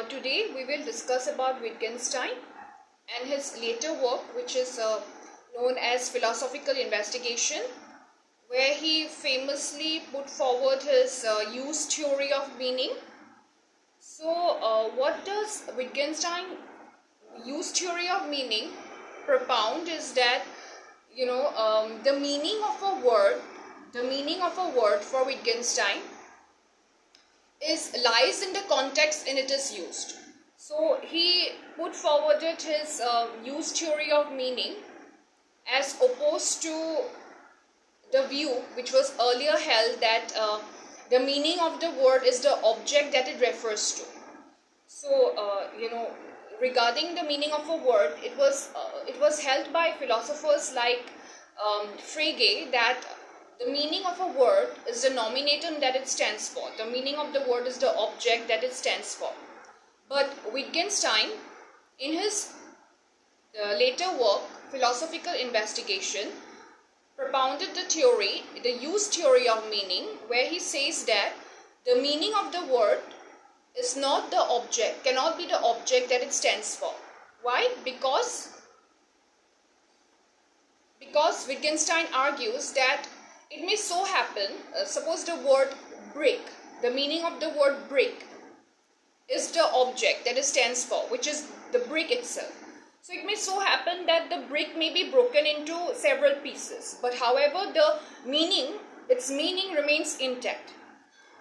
Today we will discuss about Wittgenstein and his later work, which is known as Philosophical Investigation, where he famously put forward his use theory of meaning. What does Wittgenstein use theory of meaning propound is that the meaning of a word for Wittgenstein lies in the context in it is used. So he put forwarded his use theory of meaning as opposed to the view which was earlier held that the meaning of the word is the object that it refers to. Regarding the meaning of a word, it was held by philosophers like Frege that the meaning of a word is the nominatum that it stands for. The meaning of the word is the object that it stands for. But Wittgenstein, in his later work, Philosophical Investigation, propounded the use theory of meaning, where he says that the meaning of the word is not the object, cannot be the object that it stands for. Why? Because Wittgenstein argues that it may so happen, suppose the word brick, the meaning of the word brick is the object that it stands for, which is the brick itself. So it may so happen that the brick may be broken into several pieces, but however its meaning remains intact.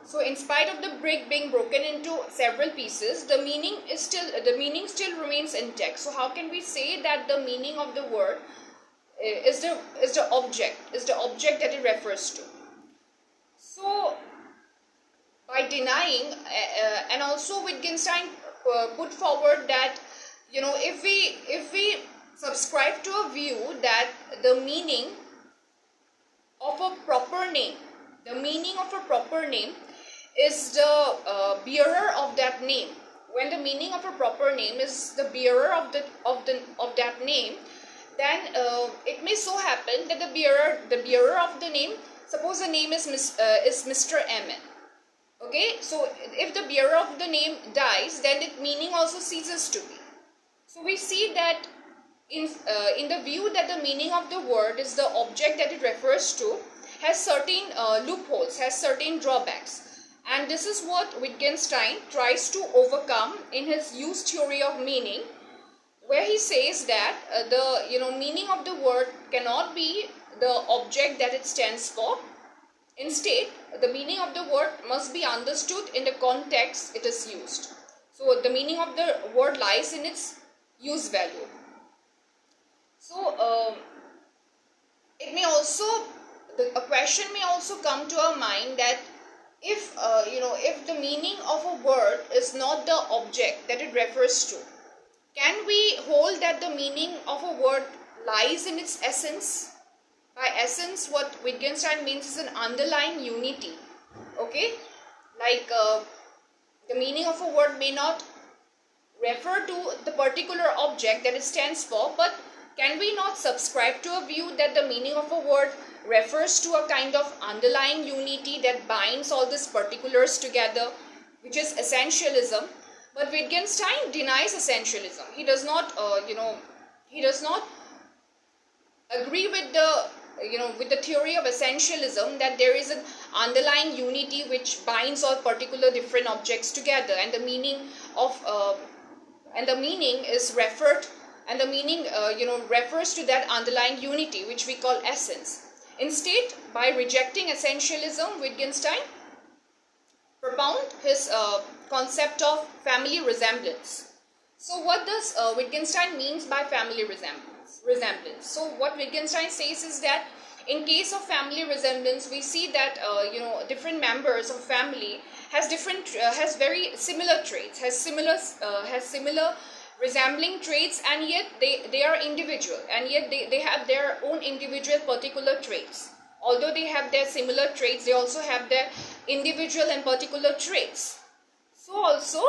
So in spite of the brick being broken into several pieces, the meaning still remains intact. So how can we say that the meaning of the word is the object that it refers to? So by denying, and also Wittgenstein put forward that if we subscribe to a view that the meaning of a proper name is the bearer of that name, when the meaning of a proper name is the bearer of that name, then it may so happen that the bearer of the name, suppose the name is Mr. M. Okay, so if the bearer of the name dies, then its meaning also ceases to be. So we see that in the view that the meaning of the word is the object that it refers to, has certain loopholes, has certain drawbacks. And this is what Wittgenstein tries to overcome in his use theory of meaning, where he says that the meaning of the word cannot be the object that it stands for. Instead, the meaning of the word must be understood in the context it is used. So the meaning of the word lies in its use value. So a question may also come to our mind that if the meaning of a word is not the object that it refers to, can we hold that the meaning of a word lies in its essence? By essence, what Wittgenstein means is an underlying unity. Okay, like the meaning of a word may not refer to the particular object that it stands for, but can we not subscribe to a view that the meaning of a word refers to a kind of underlying unity that binds all these particulars together, which is essentialism? But Wittgenstein denies essentialism. He does not agree with the theory of essentialism, that there is an underlying unity which binds all particular different objects together, and the meaning refers to that underlying unity which we call essence. Instead, by rejecting essentialism, Wittgenstein propound his concept of family resemblance. So what does Wittgenstein means by family resemblance? So what Wittgenstein says is that in case of family resemblance, we see that different members of family has very similar traits, has similar resembling traits, and yet they are individual, and yet they have their own individual particular traits. Although they have their similar traits, they also have their individual and particular traits. So also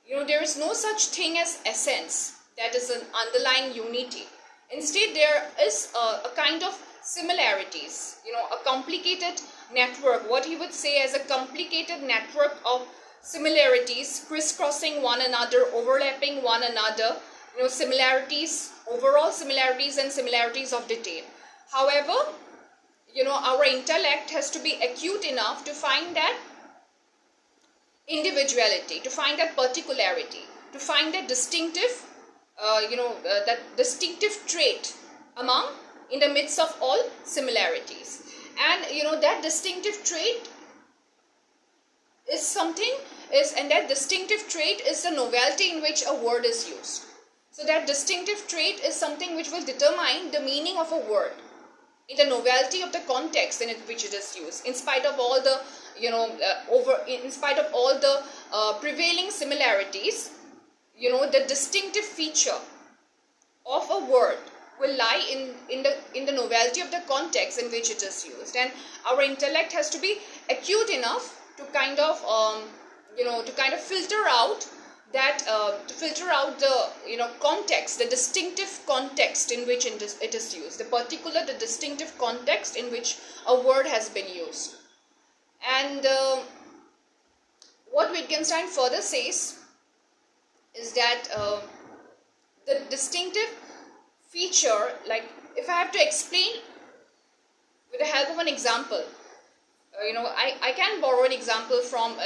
there is no such thing as essence, that is an underlying unity. Instead, there is a kind of similarities, a complicated network, what he would say as a complicated network of similarities, crisscrossing one another, overlapping one another, similarities, overall similarities and similarities of detail. However, our intellect has to be acute enough to find that individuality, to find that particularity, to find that distinctive, that distinctive trait in the midst of all similarities. And that distinctive trait is that distinctive trait is the novelty in which a word is used. So that distinctive trait is something which will determine the meaning of a word in the novelty of the context in which it is used, in spite of all the prevailing similarities. The distinctive feature of a word will lie in the novelty of the context in which it is used, and our intellect has to be acute enough to kind of filter out the context, the distinctive context in which it is used, the distinctive context in which a word has been used. And what Wittgenstein further says is that the distinctive feature, like if I have to explain with the help of an example, I can borrow an example from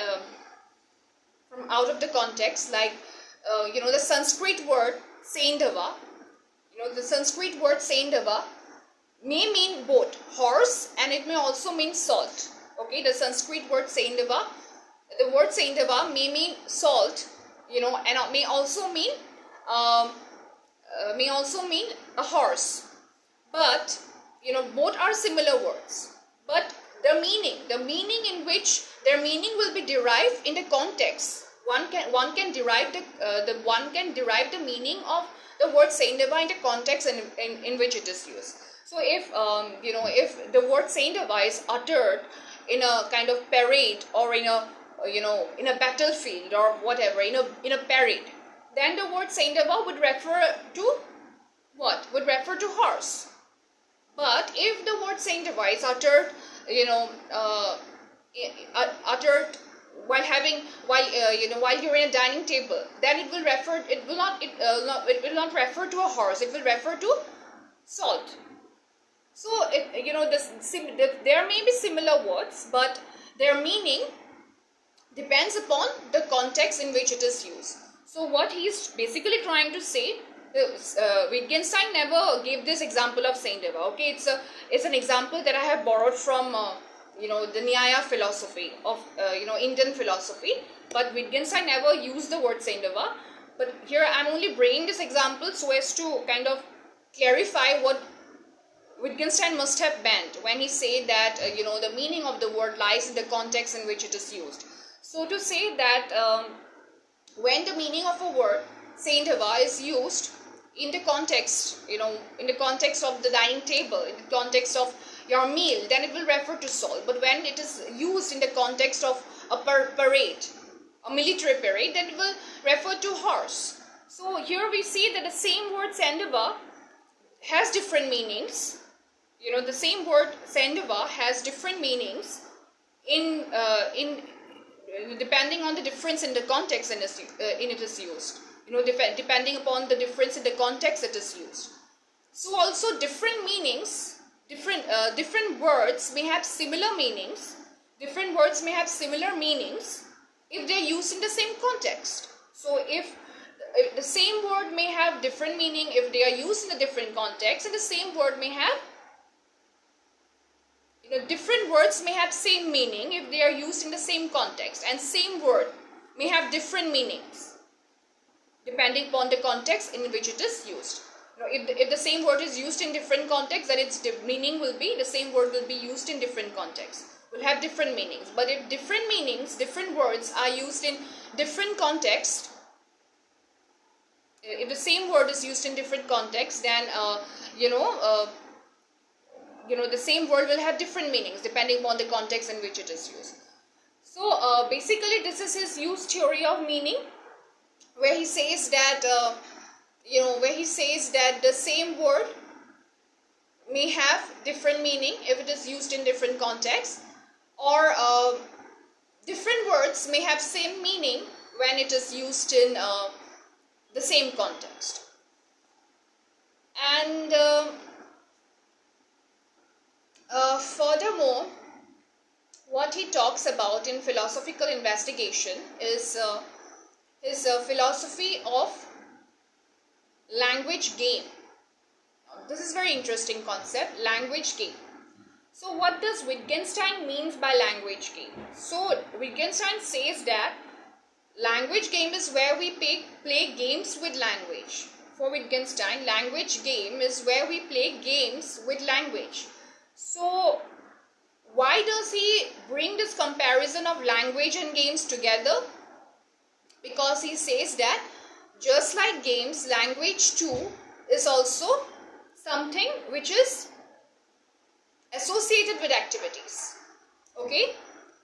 out of the context, like the Sanskrit word Saindava. The Sanskrit word Saindava may mean both horse and it may also mean salt. Okay, the Sanskrit word Saindava, the word Saindava may mean salt, and may also mean a horse. But both are similar words, but the meaning in which their meaning will be derived in the context. One can derive the meaning of the word Saindava in the context in which it is used. So if the word Saindava is uttered in a kind of parade, or in a battlefield, or whatever, in a parade, then the word Saindava would refer to what? Would refer to horse. But if the word Saindava is uttered uttered while you're in a dining table, then it will not refer to a horse, it will refer to salt. So there may be similar words, but their meaning depends upon the context in which it is used. So what he's basically trying to say, Wittgenstein never gave this example of Saindava. Okay, it's an example that I have borrowed from the Nyaya philosophy of Indian philosophy, but Wittgenstein never used the word Saindava. But here I'm only bringing this example so as to kind of clarify what Wittgenstein must have meant when he said that the meaning of the word lies in the context in which it is used. So to say that when the meaning of a word Saindava is used in the context, in the context of the dining table, in the context of your meal, then it will refer to salt. But when it is used in the context of a parade, a military parade, then it will refer to horse. So here we see that the same word Saindava has different meanings. The same word Saindava has different meanings in depending on the difference in the context in it is used. Depending upon the difference in the context it is used. So also different meanings, different words may have similar meanings. Different words may have similar meanings if they are used in the same context. So if the same word may have different meaning if they are used in a different context, and the same word may have different words may have same meaning if they are used in the same context, and same word may have different meanings depending upon the context in which it is used. If the same word is used in different contexts, then its meaning will be, the same word will be used in different contexts, will have different meanings. But if different meanings, different words are used in different contexts, if the same word is used in different contexts, then the same word will have different meanings depending upon the context in which it is used. So basically this is his use theory of meaning, where he says that the same word may have different meaning if it is used in different contexts, or different words may have same meaning when it is used in the same context. And furthermore, what he talks about in philosophical investigation is his philosophy of language game. This is very interesting concept, language game. So what does Wittgenstein means by language game? So Wittgenstein says that language game is where we play games with language. For Wittgenstein, language game is where we play games with language. So why does he bring this comparison of language and games together? Because he says that just like games, language too is also something which is associated with activities. Okay,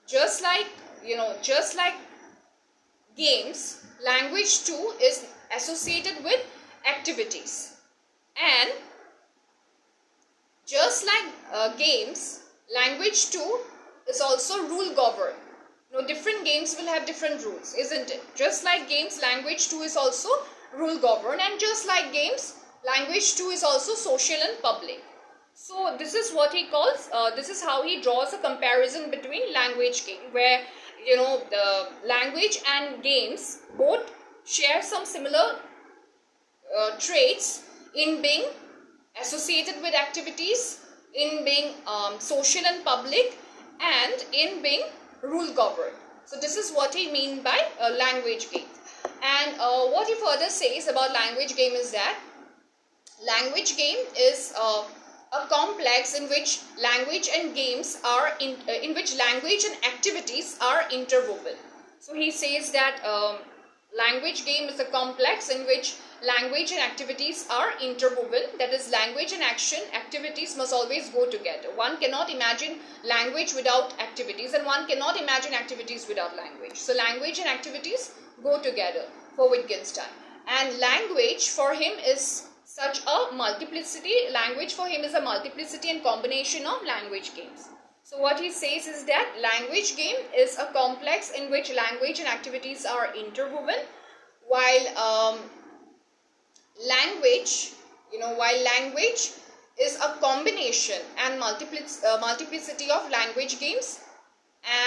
just like games, language too is associated with activities, and just like games, language too is also rule governed. Different games will have different rules, isn't it? Just like games, language too is also rule governed, and just like games, language too is also social and public. So this is what he calls, this is how he draws a comparison between language game, where the language and games both share some similar traits in being associated with activities, in being social and public, and in being rule governed. So this is what he means by language game. And what he further says about language game is that language game is a complex in which language and games are in which language and activities are interwoven. So he says that language game is a complex in which language and activities are interwoven. That is, language and activities must always go together. One cannot imagine language without activities, and one cannot imagine activities without language. So language and activities go together for Wittgenstein. And language for him is such a multiplicity. Language for him is a multiplicity and combination of language games. So what he says is that language game is a complex in which language and activities are interwoven, while language is a combination and multiplicity of language games,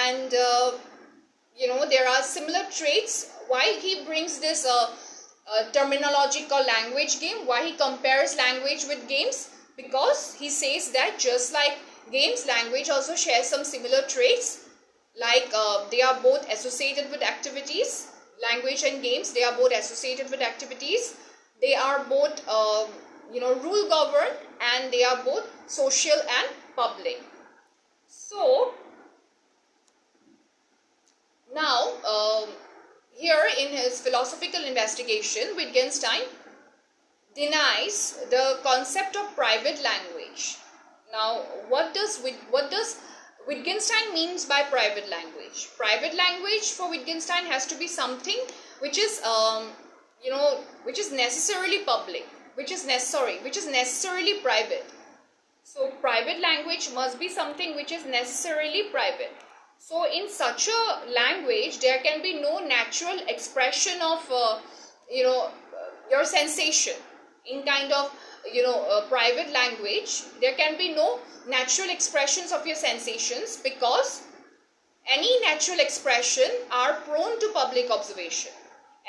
and there are similar traits. Why he brings this terminological language game, why he compares language with games? Because he says that just like games, language also shares some similar traits, like they are both associated with activities. Language and games, they are both associated with activities. They are both rule governed, and they are both social and public. So now here in his philosophical investigation, Wittgenstein denies the concept of private language. Now what does Wittgenstein means by private language? Private language for Wittgenstein has to be something which is which is necessarily public, which is necessarily private. So private language must be something which is necessarily private. So in such a language, there can be no natural expression of your sensation. In kind of private language, there can be no natural expressions of your sensations, because any natural expression are prone to public observation.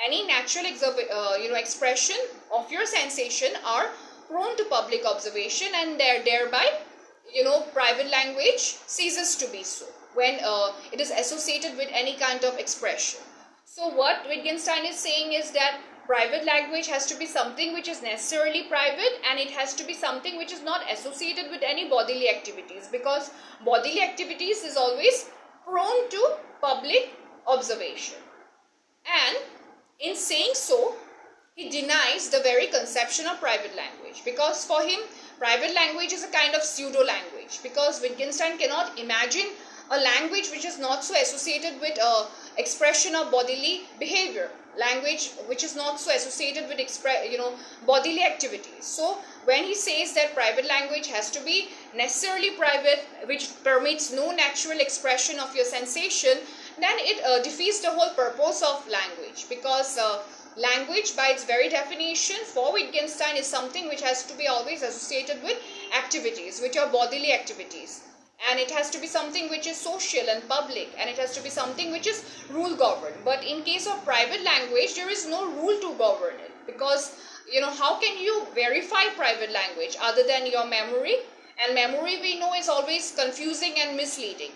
Any natural expression of your sensation are prone to public observation, and thereby private language ceases to be so when it is associated with any kind of expression. So what Wittgenstein is saying is that private language has to be something which is necessarily private, and it has to be something which is not associated with any bodily activities, because bodily activities is always prone to public observation. And in saying so, he denies the very conception of private language, because for him private language is a kind of pseudo language, because Wittgenstein cannot imagine a language which is not so associated with expression of bodily behavior, language which is not so associated with bodily activities. So when he says that private language has to be necessarily private, which permits no natural expression of your sensation, then it defeats the whole purpose of language, because language by its very definition for Wittgenstein is something which has to be always associated with activities, which are bodily activities, and it has to be something which is social and public, and it has to be something which is rule governed. But in case of private language, there is no rule to govern it, because how can you verify private language other than your memory? And memory, we know, is always confusing and misleading.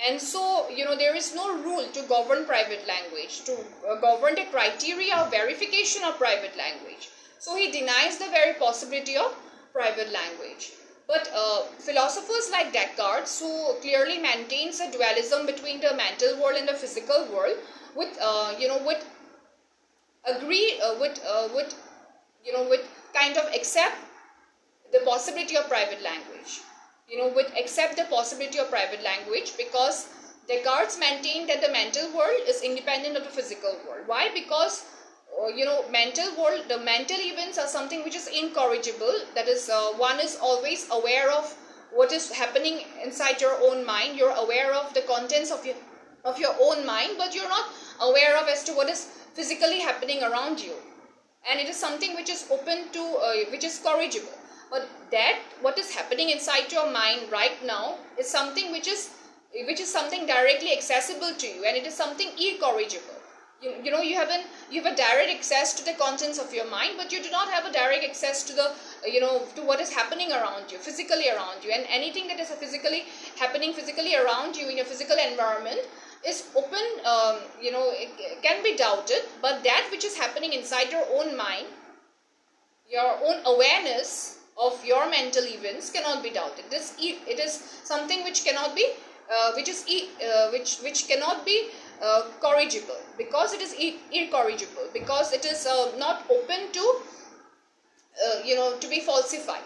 And so, there is no rule to govern private language, to govern the criteria of verification of private language. So he denies the very possibility of private language. But philosophers like Descartes, who clearly maintains a dualism between the mental world and the physical world, would kind of accept the possibility of private language. Would accept the possibility of private language, because Descartes maintained that the mental world is independent of the physical world. Why? Because mental world, the mental events are something which is incorrigible. That is, one is always aware of what is happening inside your own mind. You're aware of the contents of your own mind, but you're not aware of as to what is physically happening around you. And it is something which is open to, which is corrigible. But that what is happening inside your mind right now is something which is something directly accessible to you, and it is something incorrigible. You have a direct access to the contents of your mind, but you do not have a direct access to the to what is happening around you, physically around you. And anything that is happening physically around you in your physical environment is open, it can be doubted. But that which is happening inside your own mind, your own awareness of your mental events, cannot be doubted. It is something which cannot be which cannot be corrigible, because it is incorrigible, because it is not open to to be falsified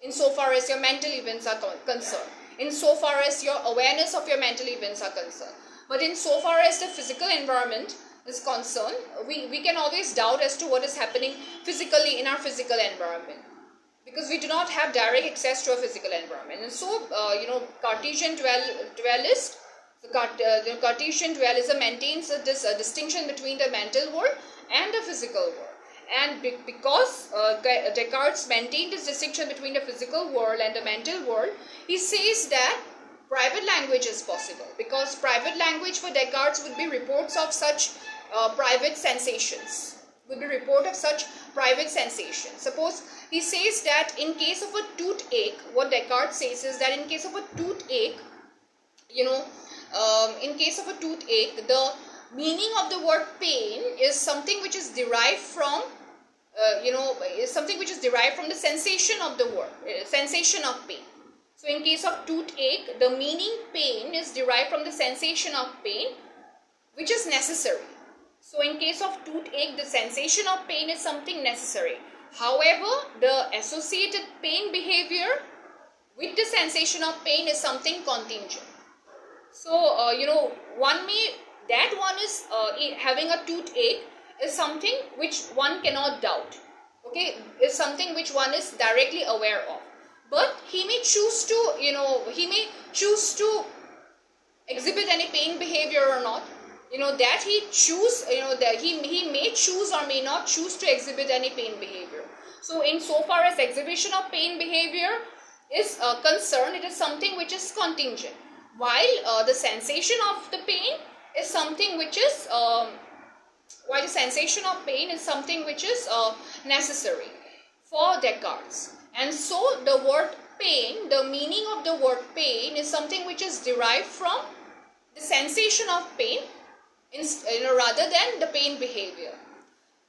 insofar as your mental events are concerned, insofar as your awareness of your mental events are concerned. But insofar as the physical environment is concerned, we can always doubt as to what is happening physically in our physical environment, because we do not have direct access to a physical environment. And so, Cartesian dualist, the Cartesian dualism maintains this distinction between the mental world and the physical world. And because Descartes maintained this distinction between the physical world and the mental world, he says that private language is possible, because private language for Descartes would be reports of such private sensations. Suppose he says that in case of a toothache, what Descartes says is that in case of a toothache, the meaning of the word pain is something which is derived from, the sensation of the word, sensation of pain. So in case of toothache, the meaning pain is derived from the sensation of pain, which is necessary. So in case of toothache, the sensation of pain is something necessary. However, the associated pain behavior with the sensation of pain is something contingent. So, having a toothache is something which one cannot doubt. Okay, is something which one is directly aware of. But he may choose to exhibit any pain behavior or not. That he may choose or may not choose to exhibit any pain behavior. So insofar as exhibition of pain behavior is concerned, it is something which is contingent, while the sensation of the pain is something which is necessary for Descartes. And so the word pain, the meaning of the word pain is something which is derived from the sensation of pain, rather than the pain behavior.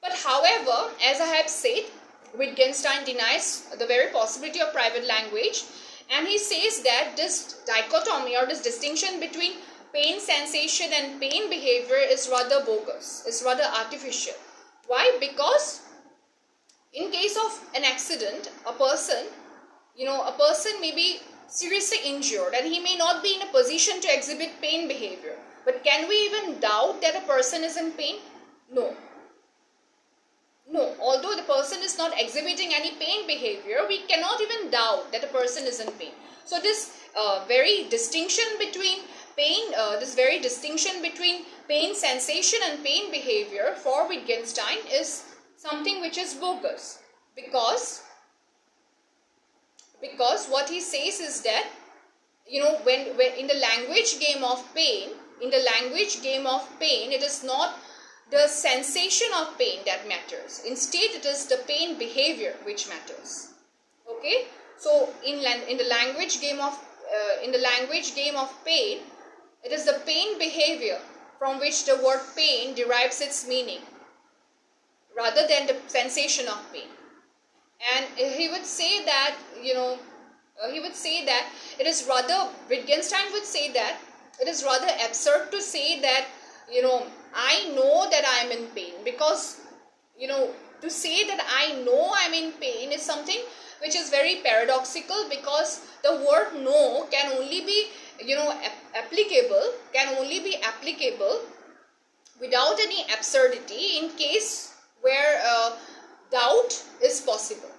But however, as I have said, Wittgenstein denies the very possibility of private language, and he says that this dichotomy or this distinction between pain sensation and pain behavior is rather bogus, is rather artificial. Why? Because in case of an accident, a person may be seriously injured and he may not be in a position to exhibit pain behavior. But can we even doubt that a person is in pain? No. Although the person is not exhibiting any pain behavior, we cannot even doubt that a person is in pain. So this very distinction between pain, this very distinction between pain sensation and pain behavior for Wittgenstein is something which is bogus, because what he says is that, when in the language game of pain, it is not the sensation of pain that matters. Instead, it is the pain behavior which matters. Okay, so in the language game of pain, it is the pain behavior from which the word pain derives its meaning, rather than the sensation of pain. And he would say that, Wittgenstein would say that it is rather absurd to say that, I know that I am in pain, because, to say that I know I am in pain is something which is very paradoxical, because the word know can only be, applicable without any absurdity in case where doubt is possible.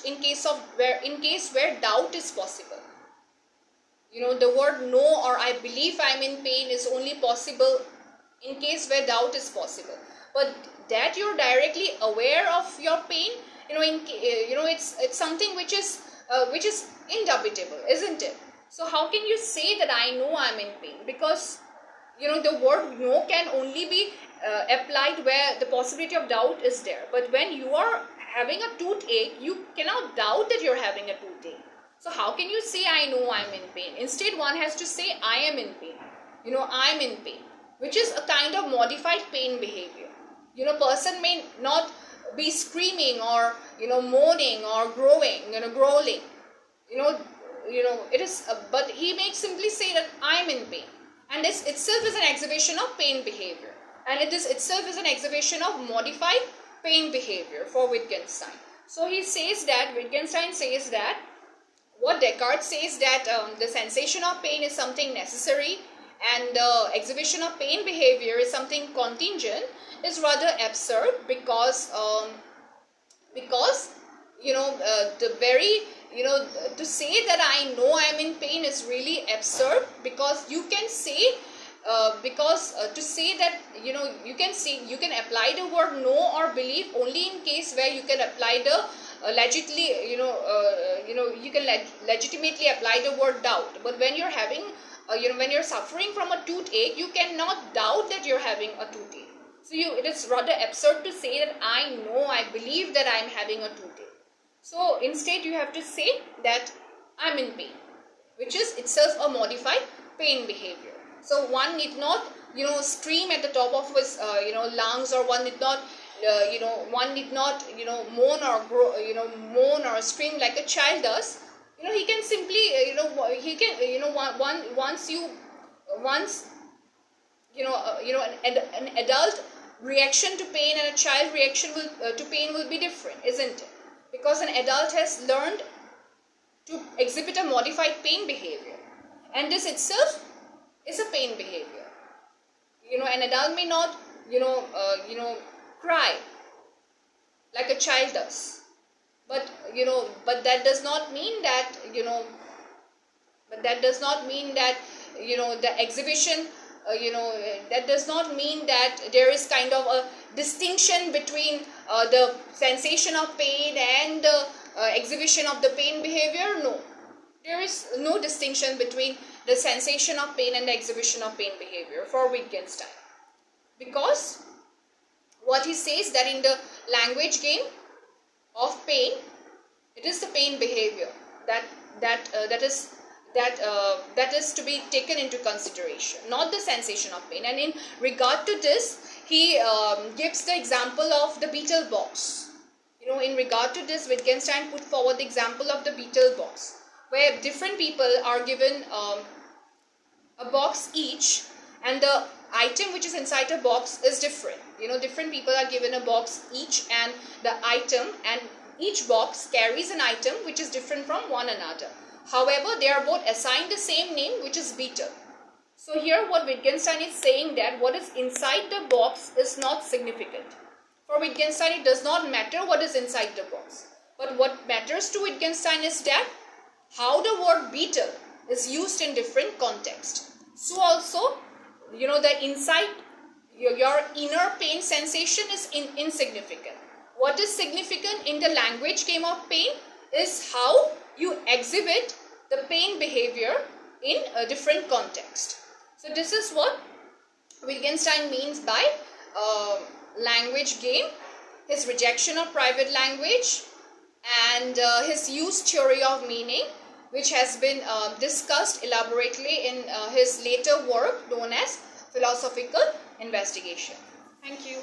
In case where doubt is possible. The word know or I believe I'm in pain is only possible in case where doubt is possible. But that you're directly aware of your pain, it's something which is indubitable, isn't it? So how can you say that I know I'm in pain? Because the word know can only be applied where the possibility of doubt is there. But when you are having a toothache, you cannot doubt that you're having a toothache. So how can you say I know I'm in pain? Instead, one has to say I am in pain. I'm in pain, which is a kind of modified pain behavior. Person may not be screaming or moaning or growling. It is, but he may simply say that I'm in pain, and this itself is an exhibition of pain behavior, and it is itself is an exhibition of modified pain behavior for Wittgenstein. So Wittgenstein says that what Descartes says, that the sensation of pain is something necessary and the exhibition of pain behavior is something contingent, is rather absurd, because the very to say that I know I am in pain is really absurd, because you can say to say that you can apply the word know or believe only in case where you can apply the you can legitimately apply the word doubt. But when you're having when you're suffering from a toothache, you cannot doubt that you're having a toothache. So it is rather absurd to say that I know, I believe that I'm having a toothache. So instead you have to say that I'm in pain, which is itself a modified pain behavior. So one need not scream at the top of his lungs, or one need not moan or scream like a child does. He can simply an adult reaction to pain and a child reaction to pain will be different, isn't it? Because an adult has learned to exhibit a modified pain behavior, and this itself is a pain behavior. An adult may not cry like a child does, but that does not mean that the exhibition that does not mean that there is kind of a distinction between the sensation of pain and the exhibition of the pain behavior. No, there is no distinction between the sensation of pain and the exhibition of pain behavior for Wittgenstein, because what he says that in the language game of pain, it is the pain behavior that is to be taken into consideration, not the sensation of pain. And in regard to this, he gives the example of the beetle box. In regard to this, Wittgenstein put forward the example of the beetle box, where different people are given a box each, and the item which is inside a box is different. Different people are given a box each, and the item, and each box carries an item which is different from one another. However, they are both assigned the same name, which is beetle. So here what Wittgenstein is saying, that what is inside the box is not significant. For Wittgenstein, it does not matter what is inside the box. But what matters to Wittgenstein is that how the word beetle is used in different contexts. So also, the inside, your inner pain sensation is insignificant. What is significant in the language game of pain is how you exhibit the pain behavior in a different context. So this is what Wittgenstein means by language game, his rejection of private language, and his use theory of meaning, which has been discussed elaborately in his later work known as philosophical investigation. Thank you.